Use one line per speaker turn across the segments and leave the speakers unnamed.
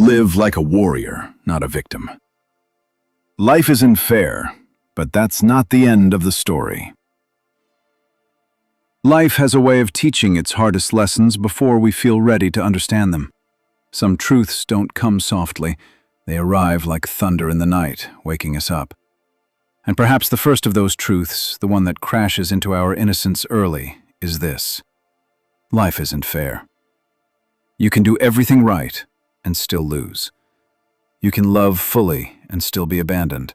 live like a warrior, not a victim. Life isn't fair, but that's not the end of the story. Life has a way of teaching its hardest lessons before we feel ready to understand them. Some truths don't come softly. They arrive like thunder in the night, waking us up. And perhaps the first of those truths, the one that crashes into our innocence early, is this: life isn't fair. You can do everything right and still lose. You can love fully and still be abandoned.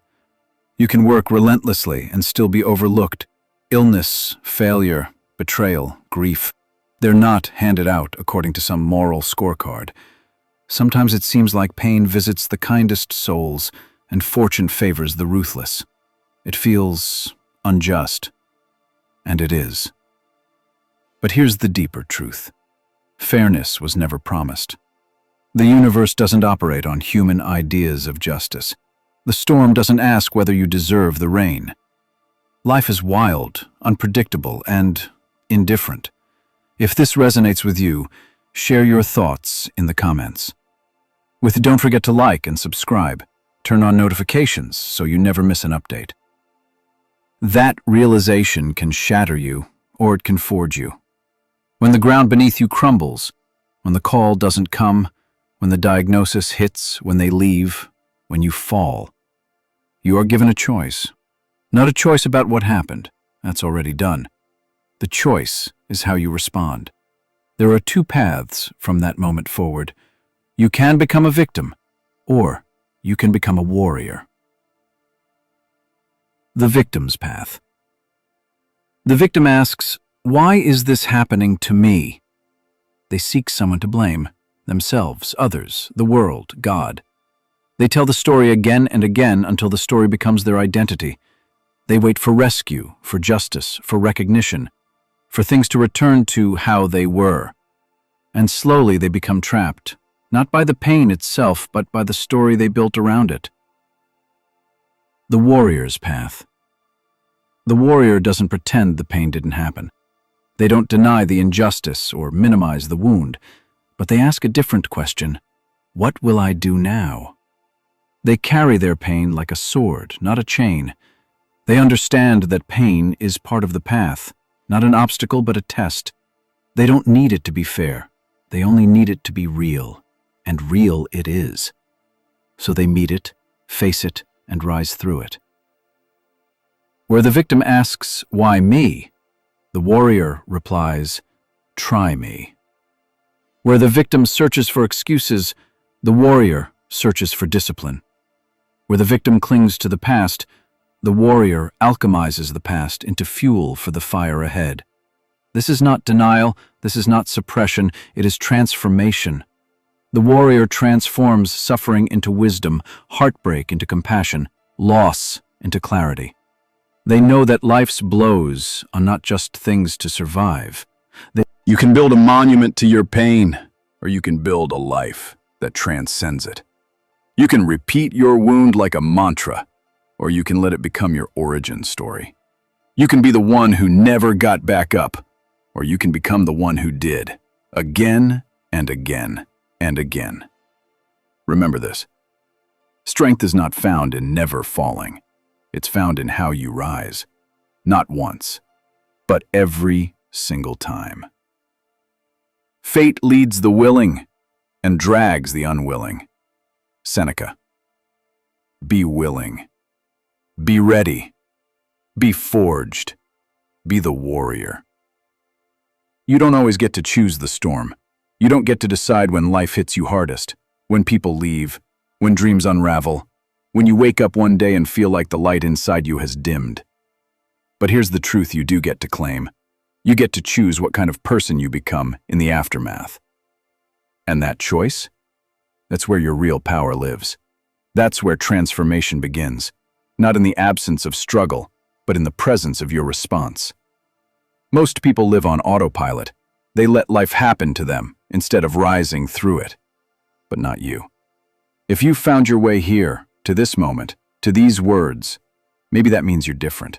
You can work relentlessly and still be overlooked. Illness, failure, betrayal, grief, they're not handed out according to some moral scorecard. Sometimes it seems like pain visits the kindest souls and fortune favors the ruthless. It feels unjust, and it is. But here's the deeper truth. Fairness was never promised. The universe doesn't operate on human ideas of justice. The storm doesn't ask whether you deserve the rain. Life is wild, unpredictable, and indifferent. If this resonates with you, share your thoughts in the comments. Don't forget to like and subscribe. Turn on notifications so you never miss an update. That realization can shatter you, or it can forge you. When the ground beneath you crumbles, when the call doesn't come, when the diagnosis hits, when they leave, when you fall, you are given a choice. Not a choice about what happened. That's already done. The choice is how you respond. There are two paths from that moment forward. You can become a victim, or you can become a warrior. The victim's path. The victim asks, "Why is this happening to me?" They seek someone to blame, themselves, others, the world, God. They tell the story again and again until the story becomes their identity. They wait for rescue, for justice, for recognition, for things to return to how they were. And slowly they become trapped, not by the pain itself, but by the story they built around it. The warrior's path. The warrior doesn't pretend the pain didn't happen. They don't deny the injustice or minimize the wound, but they ask a different question: what will I do now? They carry their pain like a sword, not a chain. They understand that pain is part of the path, not an obstacle but a test. They don't need it to be fair. They only need it to be real, and real it is. So they meet it, face it, and rise through it. Where the victim asks, "Why me?" the warrior replies, "Try me." Where the victim searches for excuses, the warrior searches for discipline. Where the victim clings to the past, the warrior alchemizes the past into fuel for the fire ahead. This is not denial, this is not suppression, it is transformation. The warrior transforms suffering into wisdom, heartbreak into compassion, loss into clarity. They know that life's blows are not just things to survive. You can build a monument to your pain, or you can build a life that transcends it. You can repeat your wound like a mantra, or you can let it become your origin story. You can be the one who never got back up, or you can become the one who did, again and again and again. Remember this: strength is not found in never falling. It's found in how you rise, not once, but every single time. Fate leads the willing and drags the unwilling. Seneca. Be willing. Be ready. Be forged. Be the warrior. You don't always get to choose the storm. You don't get to decide when life hits you hardest, when people leave, when dreams unravel, when you wake up one day and feel like the light inside you has dimmed. But here's the truth you do get to claim. You get to choose what kind of person you become in the aftermath. And that choice? That's where your real power lives. That's where transformation begins, not in the absence of struggle, but in the presence of your response. Most people live on autopilot. They let life happen to them instead of rising through it. But not you. If you found your way here, to this moment, to these words, maybe that means you're different.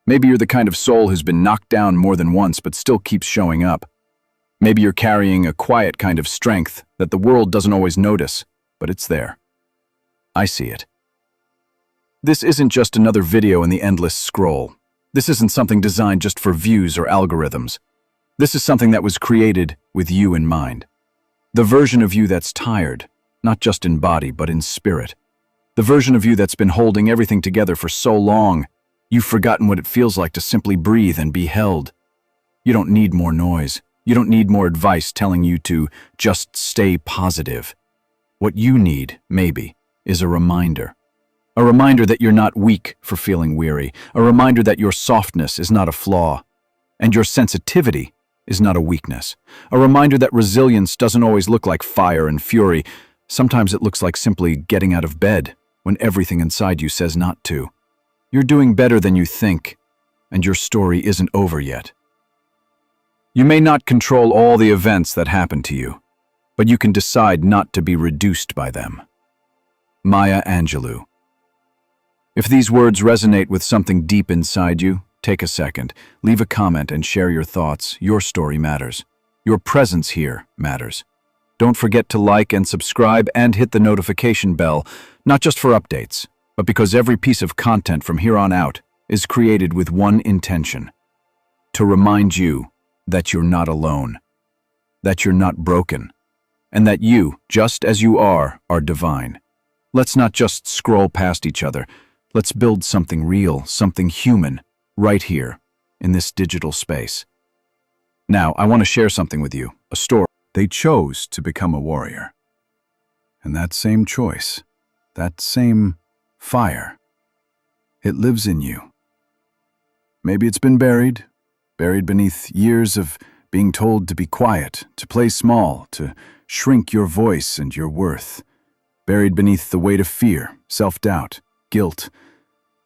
Maybe you're the kind of soul who's been knocked down more than once but still keeps showing up. Maybe you're carrying a quiet kind of strength that the world doesn't always notice, but it's there. I see it. This isn't just another video in the endless scroll. This isn't something designed just for views or algorithms. This is something that was created with you in mind. The version of you that's tired, not just in body, but in spirit. The version of you that's been holding everything together for so long, you've forgotten what it feels like to simply breathe and be held. You don't need more noise. You don't need more advice telling you to just stay positive. What you need, maybe, is a reminder. A reminder that you're not weak for feeling weary. A reminder that your softness is not a flaw. And your sensitivity is not a weakness. A reminder that resilience doesn't always look like fire and fury. Sometimes it looks like simply getting out of bed when everything inside you says not to. You're doing better than you think, and your story isn't over yet. You may not control all the events that happen to you, but you can decide not to be reduced by them. Maya Angelou. If these words resonate with something deep inside you, take a second, leave a comment and share your thoughts. Your story matters. Your presence here matters. Don't forget to like and subscribe and hit the notification bell, not just for updates, but because every piece of content from here on out is created with one intention: to remind you that you're not alone, that you're not broken, and that you, just as you are divine. Let's not just scroll past each other. Let's build something real, something human, right here, in this digital space. Now, I want to share something with you, a story. They chose to become a warrior. And that same choice, that same fire, it lives in you. Maybe it's been buried beneath years of being told to be quiet, to play small, to shrink your voice and your worth. Buried beneath the weight of fear, self-doubt, guilt,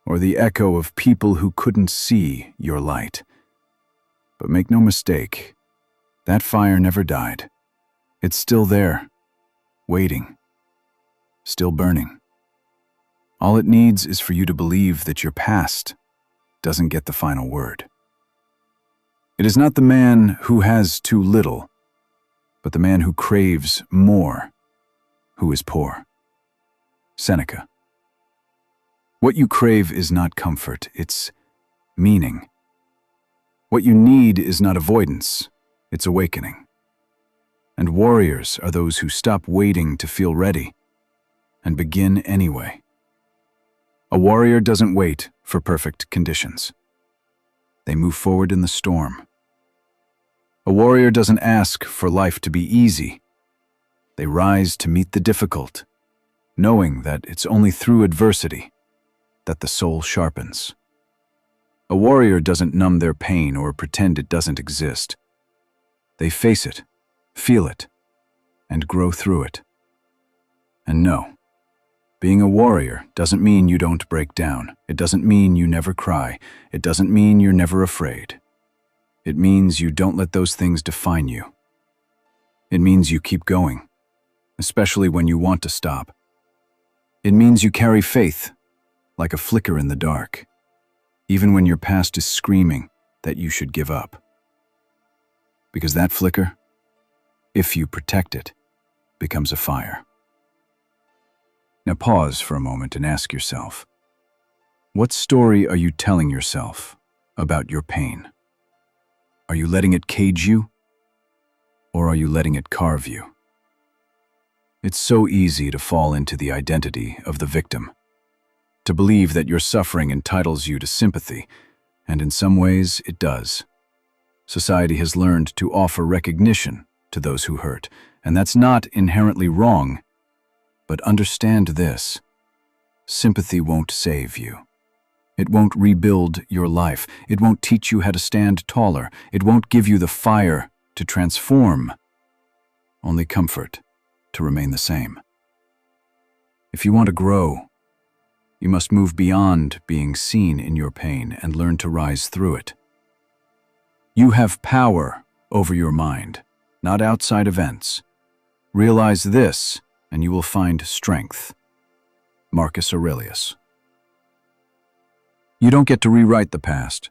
or the echo of people who couldn't see your light. But make no mistake, that fire never died. It's still there, waiting, still burning. All it needs is for you to believe that your past doesn't get the final word. It is not the man who has too little, but the man who craves more, who is poor. Seneca. What you crave is not comfort, it's meaning. What you need is not avoidance, it's awakening. And warriors are those who stop waiting to feel ready and begin anyway. A warrior doesn't wait for perfect conditions. They move forward in the storm. A warrior doesn't ask for life to be easy. They rise to meet the difficult, knowing that it's only through adversity that the soul sharpens. A warrior doesn't numb their pain or pretend it doesn't exist. They face it, feel it, and grow through it. And no, being a warrior doesn't mean you don't break down. It doesn't mean you never cry. It doesn't mean you're never afraid. It means you don't let those things define you. It means you keep going, especially when you want to stop. It means you carry faith, like a flicker in the dark, even when your past is screaming that you should give up. Because that flicker, if you protect it, becomes a fire. Now pause for a moment and ask yourself, what story are you telling yourself about your pain? Are you letting it cage you, or are you letting it carve you? It's so easy to fall into the identity of the victim, to believe that your suffering entitles you to sympathy, and in some ways it does. Society has learned to offer recognition to those who hurt, and that's not inherently wrong. But understand this: sympathy won't save you. It won't rebuild your life. It won't teach you how to stand taller. It won't give you the fire to transform. Only comfort to remain the same. If you want to grow, you must move beyond being seen in your pain and learn to rise through it. You have power over your mind, not outside events. Realize this, and you will find strength. Marcus Aurelius. You don't get to rewrite the past,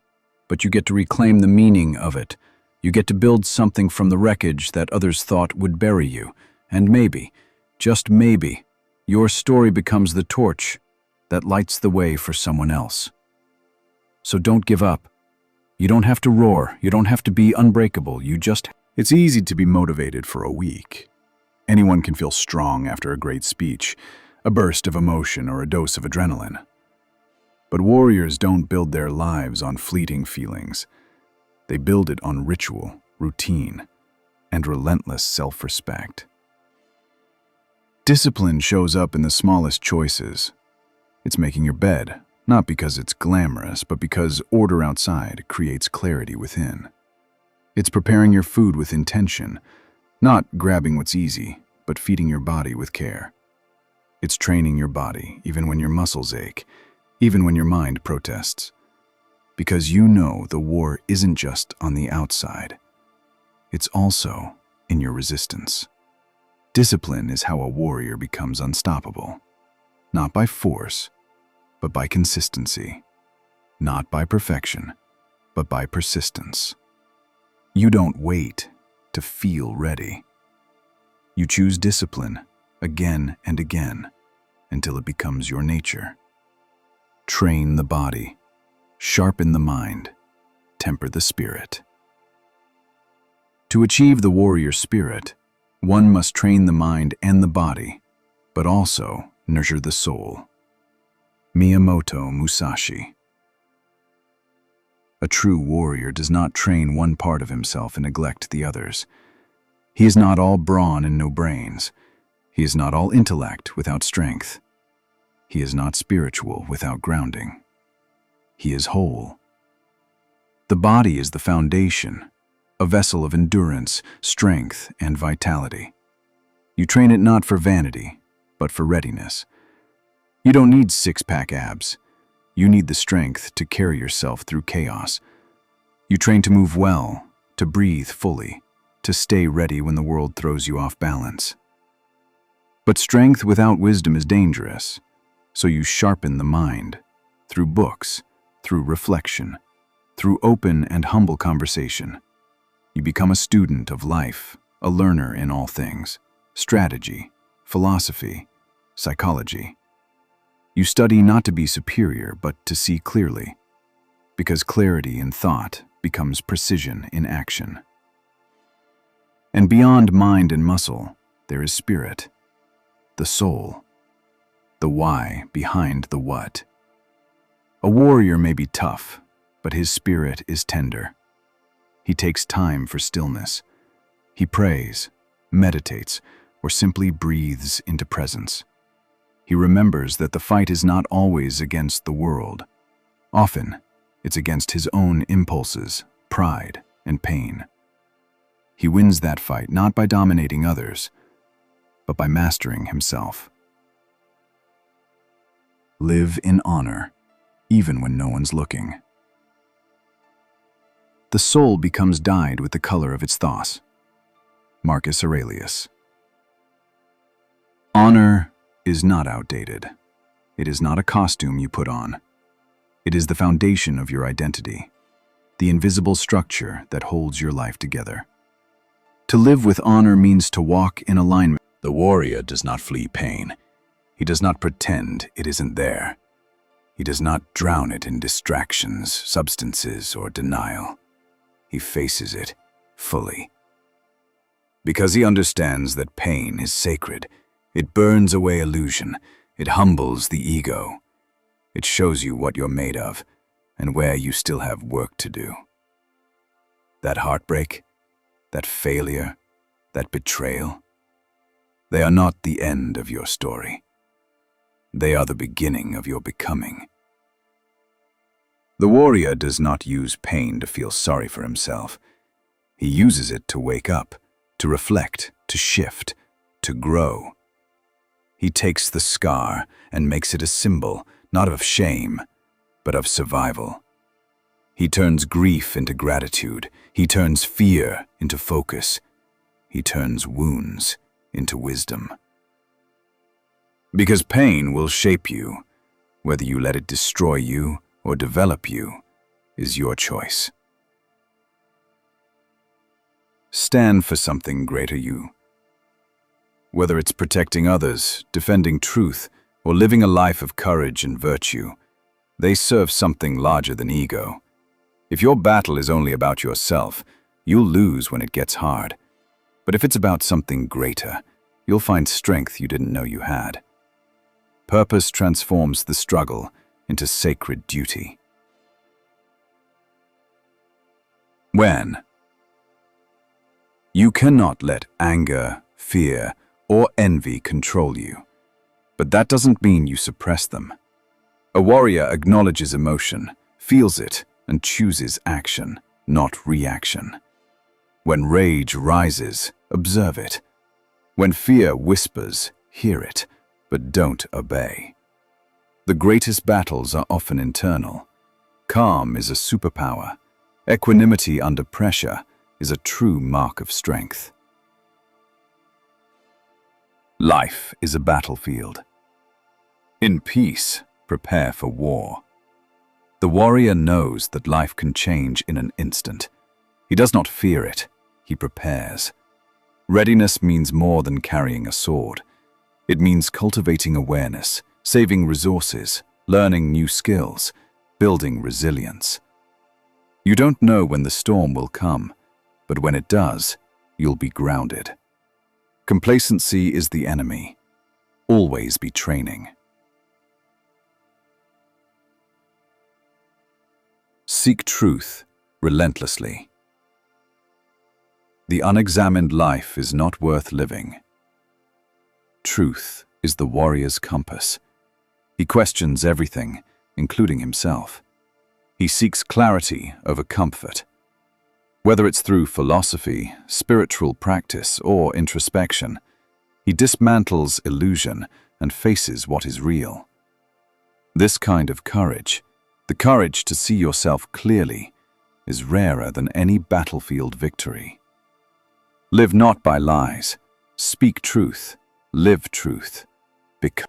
but you get to reclaim the meaning of it. You get to build something from the wreckage that others thought would bury you. And maybe, just maybe, Your story becomes the torch that lights the way for someone else. So don't give up. You don't have to roar. You don't have to be unbreakable.
It's easy to be motivated for a week. Anyone can feel strong after a great speech, a burst of emotion, or a dose of adrenaline. But warriors don't build their lives on fleeting feelings. They build it on ritual, routine, and relentless self-respect. Discipline shows up in the smallest choices. It's making your bed, not because it's glamorous, but because order outside creates clarity within. It's preparing your food with intention, not grabbing what's easy, but feeding your body with care. It's training your body even when your muscles ache, even when your mind protests. Because you know the war isn't just on the outside. It's also in your resistance. Discipline is how a warrior becomes unstoppable. Not by force, but by consistency. Not by perfection, but by persistence. You don't wait to feel ready. You choose discipline again and again until it becomes your nature. Train the body, sharpen the mind, temper the spirit. To achieve the warrior spirit, one must train the mind and the body, but also nurture the soul. Miyamoto Musashi. A true warrior does not train one part of himself and neglect the others. He is not all brawn and no brains. He is not all intellect without strength. He is not spiritual without grounding. He is whole. The body is the foundation, a vessel of endurance, strength, and vitality. You train it not for vanity, but for readiness. You don't need six-pack abs. You need the strength to carry yourself through chaos. You train to move well, to breathe fully, to stay ready when the world throws you off balance. But strength without wisdom is dangerous, so you sharpen the mind through books, through reflection, through open and humble conversation. You become a student of life, a learner in all things, strategy, philosophy, psychology. You study not to be superior, but to see clearly, because clarity in thought becomes precision in action. And beyond mind and muscle, there is spirit, the soul, the why behind the what. A warrior may be tough, but his spirit is tender. He takes time for stillness. He prays, meditates, or simply breathes into presence. He remembers that the fight is not always against the world. Often, it's against his own impulses, pride, and pain. He wins that fight not by dominating others, but by mastering himself. Live in honor, even when no one's looking. The soul becomes dyed with the color of its thoughts. Marcus Aurelius. Honor is not outdated. It is not a costume you put on. It is the foundation of your identity, the invisible structure that holds your life together. To live with honor means to walk in alignment. The warrior does not flee pain. He does not pretend it isn't there. He does not drown it in distractions, substances, or denial. He faces it fully. Because he understands that pain is sacred, it burns away illusion, it humbles the ego. It shows you what you're made of and where you still have work to do. That heartbreak, that failure, that betrayal, they are not the end of your story. They are the beginning of your becoming. The warrior does not use pain to feel sorry for himself. He uses it to wake up, to reflect, to shift, to grow. He takes the scar and makes it a symbol, not of shame, but of survival. He turns grief into gratitude. He turns fear into focus. He turns wounds into wisdom. Because pain will shape you. Whether you let it destroy you or develop you is your choice. Stand for something greater. Whether it's protecting others, defending truth, or living a life of courage and virtue, they serve something larger than ego. If your battle is only about yourself, you'll lose when it gets hard. But if it's about something greater, you'll find strength you didn't know you had. Purpose transforms the struggle into sacred duty. When? You cannot let anger, fear, or envy control you. But that doesn't mean you suppress them. A warrior acknowledges emotion, feels it, and chooses action, not reaction. When rage rises, observe it. When fear whispers, hear it, but don't obey. The greatest battles are often internal. Calm is a superpower. Equanimity under pressure is a true mark of strength. Life is a battlefield. In peace, prepare for war. The warrior knows that life can change in an instant. He does not fear it, he prepares. Readiness means more than carrying a sword. It means cultivating awareness, saving resources, learning new skills, building resilience. You don't know when the storm will come, but when it does, you'll be grounded. Complacency is the enemy. Always be training. Seek truth relentlessly. The unexamined life is not worth living. Truth is the warrior's compass. He questions everything, including himself. He seeks clarity over comfort. Whether it's through philosophy, spiritual practice, or introspection, he dismantles illusion and faces what is real. This kind of courage, the courage to see yourself clearly, is rarer than any battlefield victory. Live not by lies. Speak truth. Live truth. Become